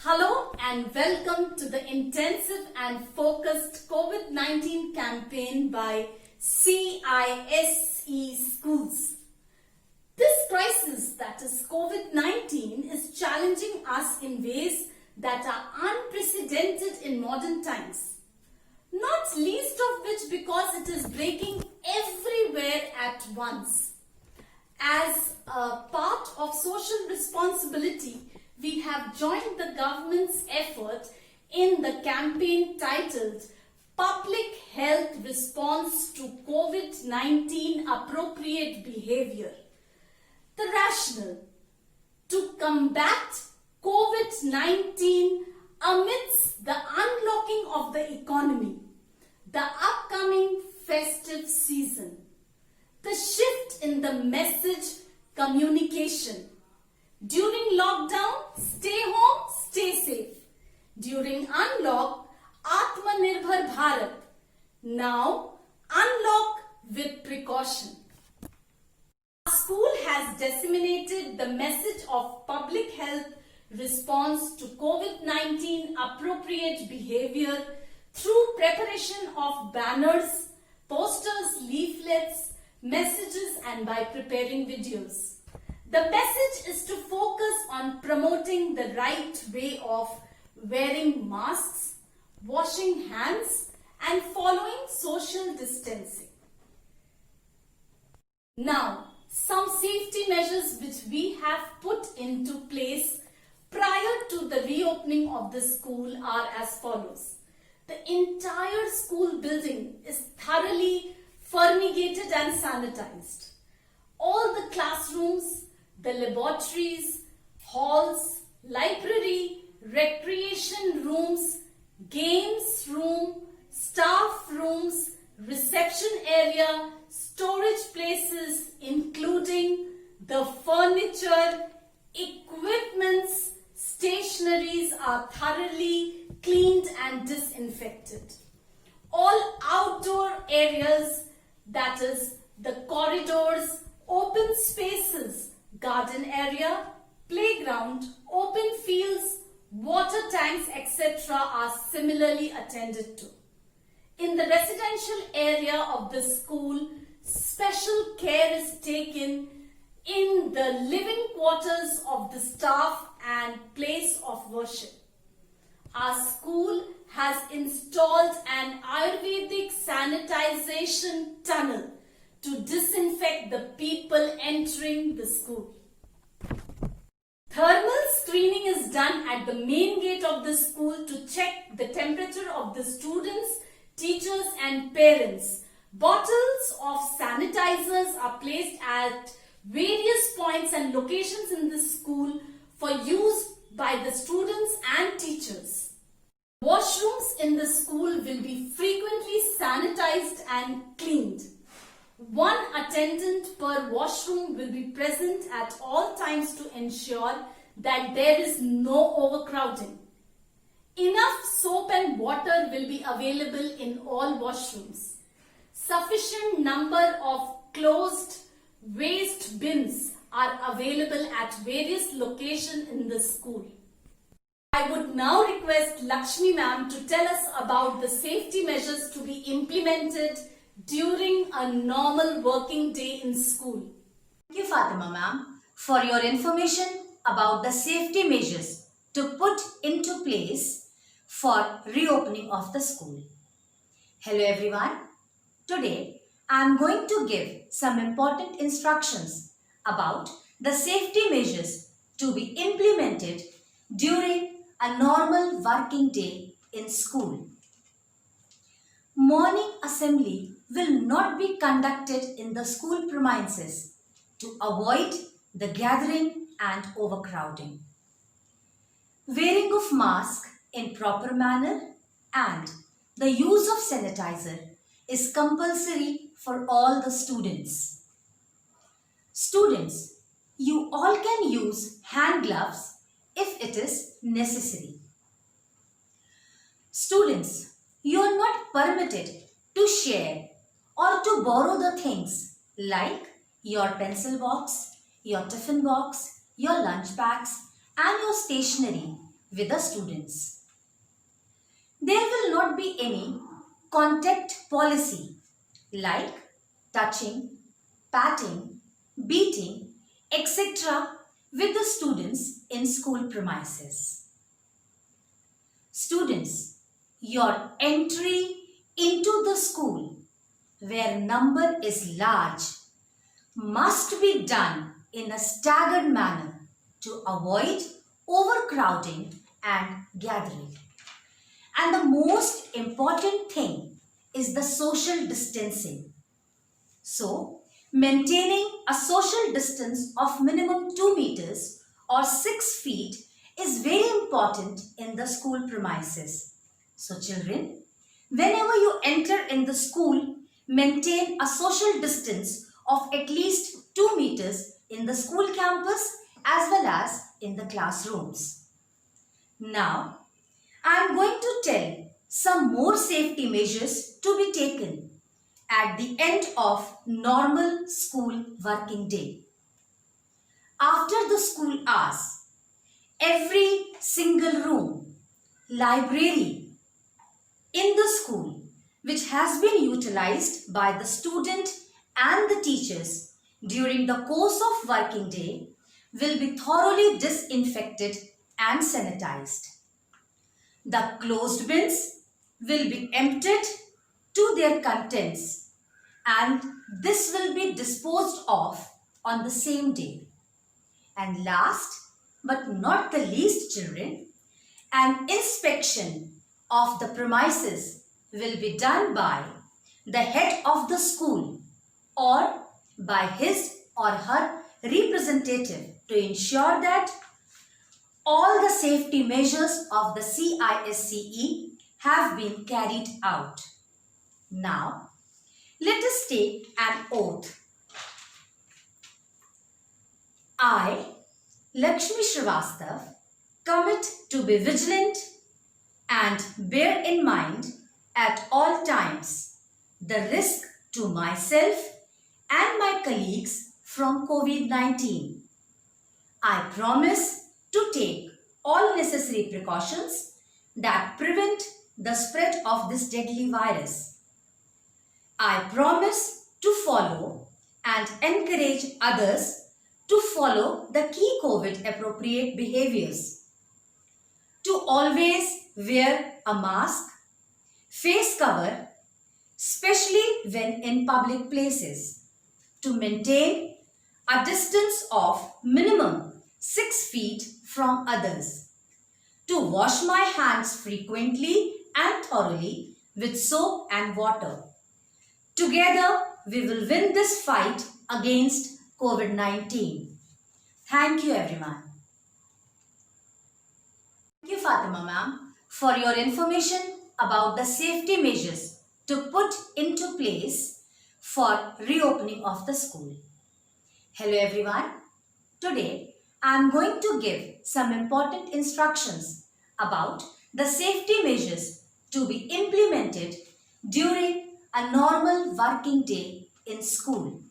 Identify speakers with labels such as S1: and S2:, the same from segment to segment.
S1: Hello and welcome to the intensive and focused COVID-19 campaign by CISE Schools. This crisis, that is COVID-19, is challenging us in ways that are unprecedented in modern times. Not least of which because it is breaking everywhere at once. As a part of social responsibility, we have joined the government's effort in the campaign titled Public Health Response to COVID-19 Appropriate Behavior. The rationale: to combat COVID-19 amidst the unlocking of the economy, the upcoming festive season, the shift in the message communication. During lockdown, stay home, stay safe. During unlock, Atmanirbhar Bharat. Now, unlock with precaution. Our school has disseminated the message of public health response to COVID-19 appropriate behavior through preparation of banners, posters, leaflets, messages, and by preparing videos. The message is to focus on promoting the right way of wearing masks, washing hands, and following social distancing. Now, some safety measures which we have put into place prior to the reopening of the school are as follows. The entire school building is thoroughly fumigated and sanitized. All the classrooms, the laboratories, halls, library, recreation rooms, games room, staff rooms, reception area, storage places including the furniture, equipments, stationaries are thoroughly cleaned and disinfected. All outdoor areas, that is the corridors, open spaces, garden area, playground, open fields, water tanks, etc. are similarly attended to. In the residential area of the school, special care is taken in the living quarters of the staff and place of worship. Our school has installed an Ayurvedic sanitization tunnel to disinfect the people entering the school. Thermal screening is done at the main gate of the school to check the temperature of the students, teachers and parents. Bottles of sanitizers are placed at various points and locations in the school for use by the students and teachers. Washrooms in the school will be frequently sanitized and cleaned. One attendant per washroom will be present at all times to ensure that there is no overcrowding. Enough soap and water will be available in all washrooms. Sufficient number of closed waste bins are available at various locations in the school. I would now request Lakshmi ma'am to tell us about the safety measures to be implemented during a normal working day in school.
S2: Thank you, Fatima ma'am, for your information about the safety measures to put into place for reopening of the school. Hello everyone. Today I am going to give some important instructions about the safety measures to be implemented during a normal working day in school. Morning assembly will not be conducted in the school premises to avoid the gathering and overcrowding. Wearing of mask in proper manner and the use of sanitizer is compulsory for all the students. Students, you all can use hand gloves if it is necessary. Students, you are not permitted to share or to borrow the things like your pencil box, your tiffin box, your lunch bags and your stationery with the students. There will not be any contact policy like touching, patting, beating, etc. with the students in school premises. Students, your entry into the school where number is large must be done in a staggered manner to avoid overcrowding and gathering. And the most important thing is the social distancing. So, maintaining a social distance of minimum 2 meters or 6 feet is very important in the school premises. So, children, whenever you enter in the school, maintain a social distance of at least 2 meters in the school campus as well as in the classrooms. Now, I am going to tell some more safety measures to be taken at the end of normal school working day. After the school hours, every single room, library in the school which has been utilized by the student and the teachers during the course of working day will be thoroughly disinfected and sanitized. The closed bins will be emptied to their contents and this will be disposed of on the same day. And last but not the least, children, an inspection of the premises will be done by the head of the school or by his or her representative to ensure that all the safety measures of the CISCE have been carried out. Now, let us take an oath. I, Lakshmi Srivastav, commit to be vigilant and bear in mind at all times the risk to myself and my colleagues from COVID-19. I promise to take all necessary precautions that prevent the spread of this deadly virus. I promise to follow and encourage others to follow the key COVID appropriate behaviors. To always wear a mask, face cover, especially when in public places. To maintain a distance of minimum 6 feet from others. To wash my hands frequently and thoroughly with soap and water. Together, we will win this fight against COVID-19. Thank you, everyone. Thank you, Fatima ma'am, for your information about the safety measures to put into place for reopening of the school. Hello, everyone. Today, I am going to give some important instructions about the safety measures to be implemented during a normal working day in school.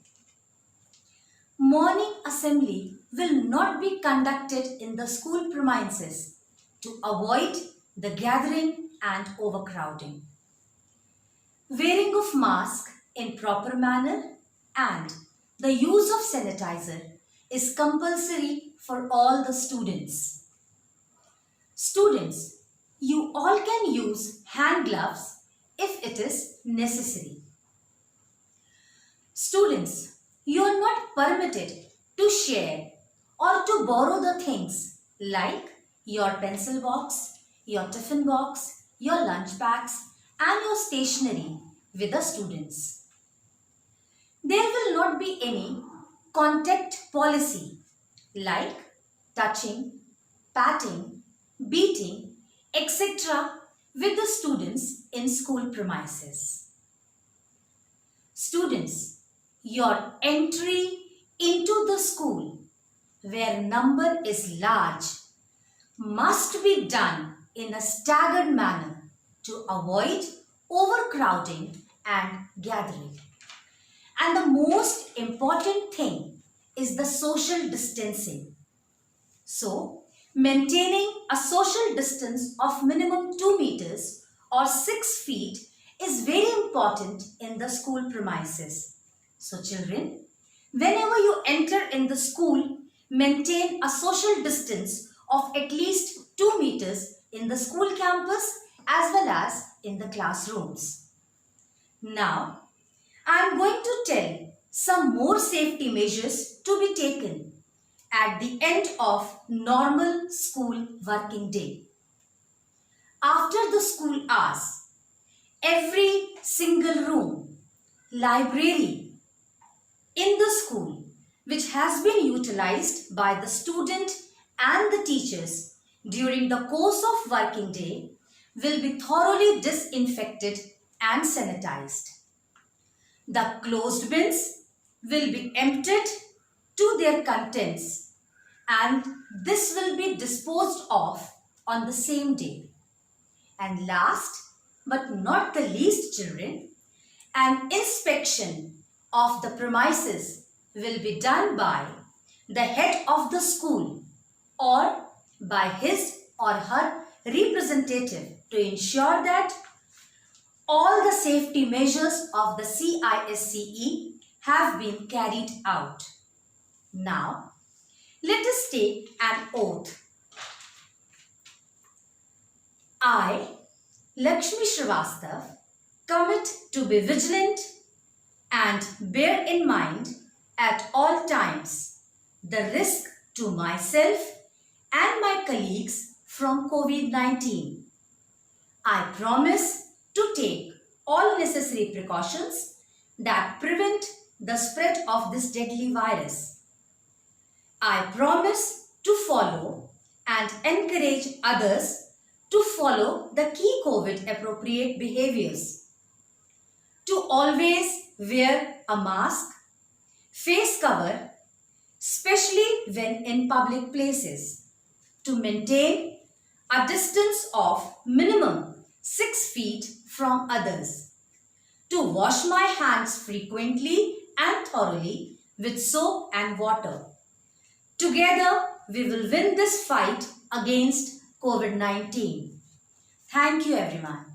S2: Morning assembly will not be conducted in the school premises to avoid the gathering and overcrowding. Wearing of mask in proper manner and the use of sanitizer is compulsory for all the students. Students, you all can use hand gloves if it is necessary. Students, you are not permitted to share or to borrow the things like your pencil box, your tiffin box, your lunch bags and your stationery with the students. There will not be any contact policy like touching, patting, beating, etc. with the students in school premises. Students, your entry into the school where number is large must be done in a staggered manner to avoid overcrowding and gathering. And the most important thing is the social distancing. So, maintaining a social distance of minimum 2 meters or 6 feet is very important in the school premises. So children, whenever you enter in the school, maintain a social distance of at least 2 meters in the school campus as well as in the classrooms. Now, I am going to tell some more safety measures to be taken at the end of normal school working day. After the school hours, every single room, library in the school which has been utilized by the student and the teachers during the course of working day will be thoroughly disinfected and sanitized. The closed bins will be emptied to their contents and this will be disposed of on the same day. And last but not the least children, an inspection of the premises will be done by the head of the school or by his or her representative to ensure that all the safety measures of the CISCE have been carried out. Now, let us take an oath. I, Lakshmi Srivastav, commit to be vigilant and bear in mind at all times the risk to myself and my colleagues from COVID-19. I promise to take all necessary precautions that prevent the spread of this deadly virus. I promise to follow and encourage others to follow the key COVID appropriate behaviors. To always wear a mask, face cover, especially when in public places. To maintain a distance of minimum 6 feet from others. To wash my hands frequently and thoroughly with soap and water. Together, we will win this fight against COVID-19. Thank you everyone.